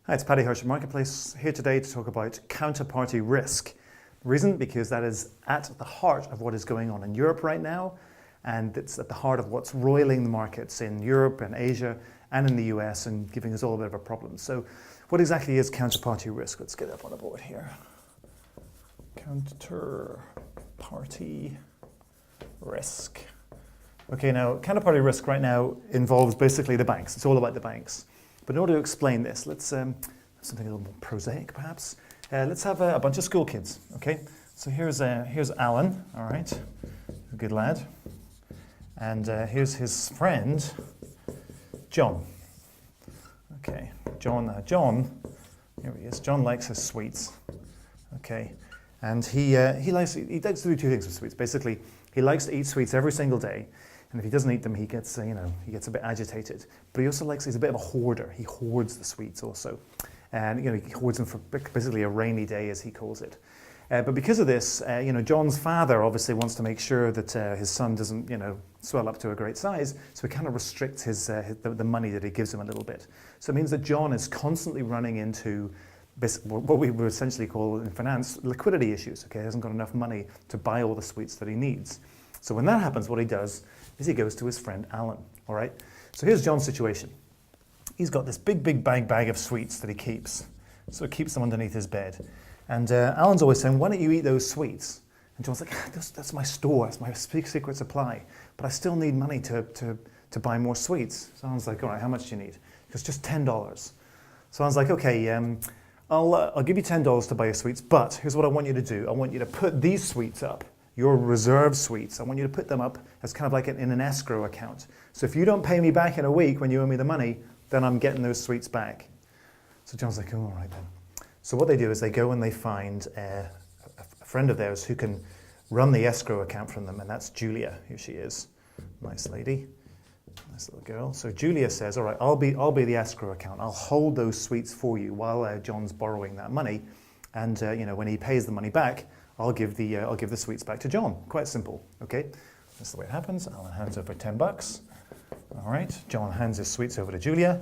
Hi, it's Paddy Hirsch at Marketplace, here today to talk about counterparty risk. The reason? Because that is at the heart of what is going on in Europe right now, and it's at the heart of what's roiling the markets in Europe and Asia and in the US and giving us all a bit of a problem. So what exactly is counterparty risk? Let's get up on the board here. Counterparty risk. Okay, now counterparty risk right now involves basically the banks. It's all about the banks. But in order to explain this, let's have something a little more prosaic, perhaps. Let's have a bunch of school kids, okay? So here's Alan, all right, a good lad. And here's his friend, John. Okay, John, here he is. John likes his sweets, okay? And he likes to do two things with sweets. Basically, he likes to eat sweets every single day. And if he doesn't eat them, he gets a bit agitated. But he also he's a bit of a hoarder. He hoards the sweets also. And he hoards them for basically a rainy day, as he calls it. But because of this, John's father obviously wants to make sure that his son doesn't, swell up to a great size. So he kind of restricts the money that he gives him a little bit. So it means that John is constantly running into what we would essentially call in finance liquidity issues. Okay, he hasn't got enough money to buy all the sweets that he needs. So when that happens, what he does is he goes to his friend Alan, all right? So here's John's situation. He's got this big bag of sweets that he keeps. So he keeps them underneath his bed. And Alan's always saying, why don't you eat those sweets? And John's like, that's my store, that's my secret supply. But I still need money to buy more sweets. So Alan's like, all right, how much do you need? He goes, just $10. So Alan's like, okay, I'll give you $10 to buy your sweets, but here's what I want you to do. I want you to put these sweets up, your reserve sweets. I want you to put them up as kind of like in an escrow account. So if you don't pay me back in a week when you owe me the money, then I'm getting those sweets back. So John's like, oh, all right then. So what they do is they go and they find a friend of theirs who can run the escrow account from them, and that's Julia. Here she is. Nice lady. Nice little girl. So Julia says, all right, I'll be the escrow account. I'll hold those sweets for you while John's borrowing that money. And when he pays the money back, I'll give the sweets back to John. Quite simple, okay? That's the way it happens. Alan hands over $10. All right, John hands his sweets over to Julia.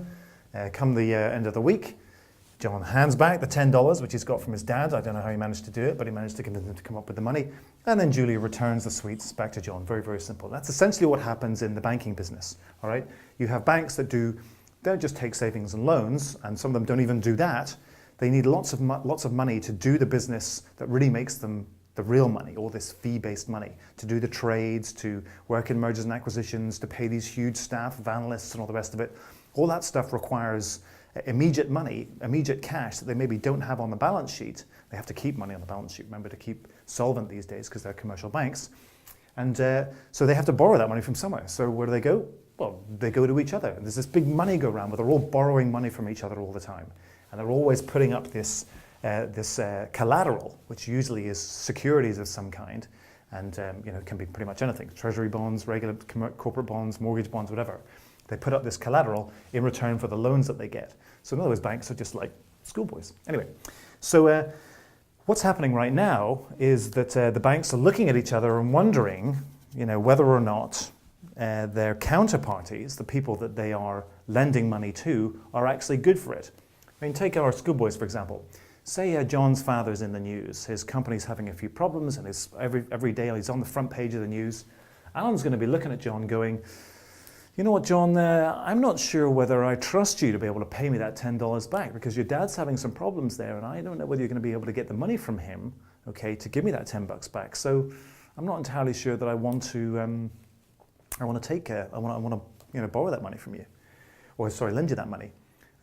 Come the end of the week, John hands back the $10, which he's got from his dad. I don't know how he managed to do it, but he managed to get them to come up with the money. And then Julia returns the sweets back to John. Very, very simple. That's essentially what happens in the banking business, all right? You have banks that don't just take savings and loans, and some of them don't even do that. They need lots of money to do the business that really makes them the real money, all this fee-based money, to do the trades, to work in mergers and acquisitions, to pay these huge staff of analysts and all the rest of it. All that stuff requires immediate money, immediate cash that they maybe don't have on the balance sheet. They have to keep money on the balance sheet, remember, to keep solvent these days because they're commercial banks. And so they have to borrow that money from somewhere. So where do they go? Well, they go to each other. There's this big money go around where they're all borrowing money from each other all the time. And they're always putting up this collateral, which usually is securities of some kind, and it can be pretty much anything: treasury bonds, regular corporate bonds, mortgage bonds, whatever. They put up this collateral in return for the loans that they get. So in other words, banks are just like schoolboys. Anyway, so what's happening right now is that the banks are looking at each other and wondering, whether or not their counterparties, the people that they are lending money to, are actually good for it. I mean, take our schoolboys, for example. Say John's father's in the news. His company's having a few problems, and every day he's on the front page of the news. Alan's going to be looking at John going, you know what, John, I'm not sure whether I trust you to be able to pay me that $10 back, because your dad's having some problems there, and I don't know whether you're going to be able to get the money from him, okay, to give me that $10 back. So I'm not entirely sure that I want to borrow that money from you, or lend you that money.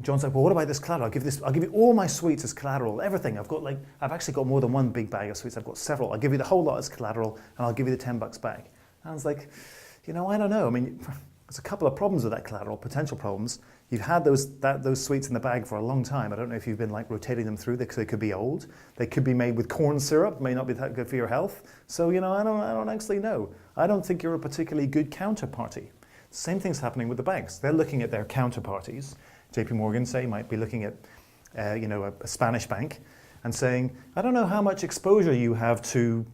John's like, well, what about this collateral? I'll give you all my sweets as collateral, everything. I've actually got more than one big bag of sweets. I've got several. I'll give you the whole lot as collateral, and I'll give you the $10 back. Alan's like, I don't know. I mean, there's a couple of problems with that collateral, potential problems. You've had those sweets in the bag for a long time. I don't know if you've been rotating them through, because they could be old. They could be made with corn syrup, may not be that good for your health. So, I don't actually know. I don't think you're a particularly good counterparty. Same thing's happening with the banks. They're looking at their counterparties. JP Morgan, say, might be looking at a Spanish bank and saying, I don't know how much exposure you have to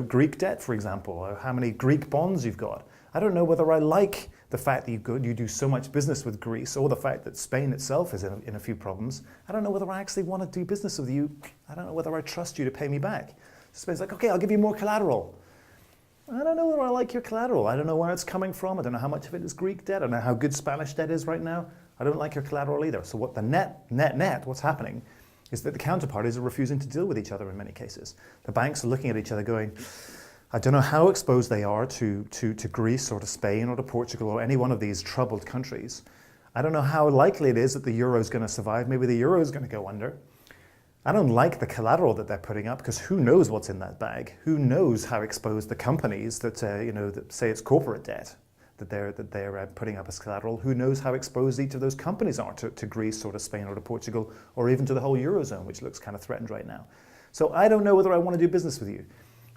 Greek debt, for example, or how many Greek bonds you've got. I don't know whether I like the fact that you do so much business with Greece, or the fact that Spain itself is in a few problems, I don't know whether I actually want to do business with you. I don't know whether I trust you to pay me back. Spain's like, okay, I'll give you more collateral. I don't know whether I like your collateral. I don't know where it's coming from. I don't know how much of it is Greek debt. I don't know how good Spanish debt is right now. I don't like your collateral either. So what the net, what's happening is that the counterparties are refusing to deal with each other in many cases. The banks are looking at each other going, I don't know how exposed they are to Greece or to Spain or to Portugal or any one of these troubled countries. I don't know how likely it is that the euro is going to survive. Maybe the euro is going to go under. I don't like the collateral that they're putting up, because who knows what's in that bag? Who knows how exposed the companies that that say it's corporate debt that they're putting up as collateral? Who knows how exposed each of those companies are to Greece or to Spain or to Portugal, or even to the whole eurozone, which looks kind of threatened right now. So I don't know whether I want to do business with you.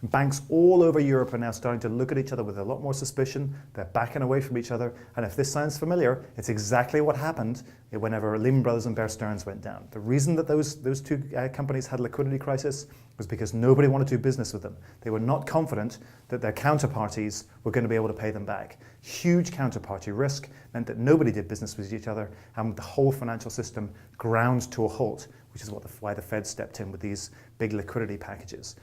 Banks all over Europe are now starting to look at each other with a lot more suspicion. They're backing away from each other. And if this sounds familiar, it's exactly what happened whenever Lehman Brothers and Bear Stearns went down. The reason that those two companies had a liquidity crisis was because nobody wanted to do business with them. They were not confident that their counterparties were going to be able to pay them back. Huge counterparty risk meant that nobody did business with each other, and the whole financial system ground to a halt, which is why the Fed stepped in with these big liquidity packages.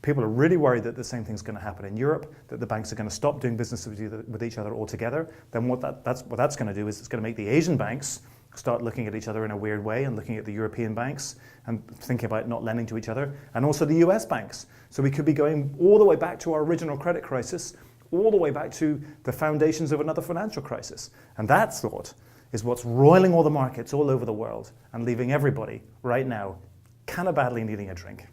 People are really worried that the same thing's going to happen in Europe, that the banks are going to stop doing business with each other altogether. Then what that's going to do is it's going to make the Asian banks start looking at each other in a weird way and looking at the European banks and thinking about not lending to each other, and also the US banks. So we could be going all the way back to our original credit crisis, all the way back to the foundations of another financial crisis. And that thought is what's roiling all the markets all over the world and leaving everybody right now kind of badly needing a drink.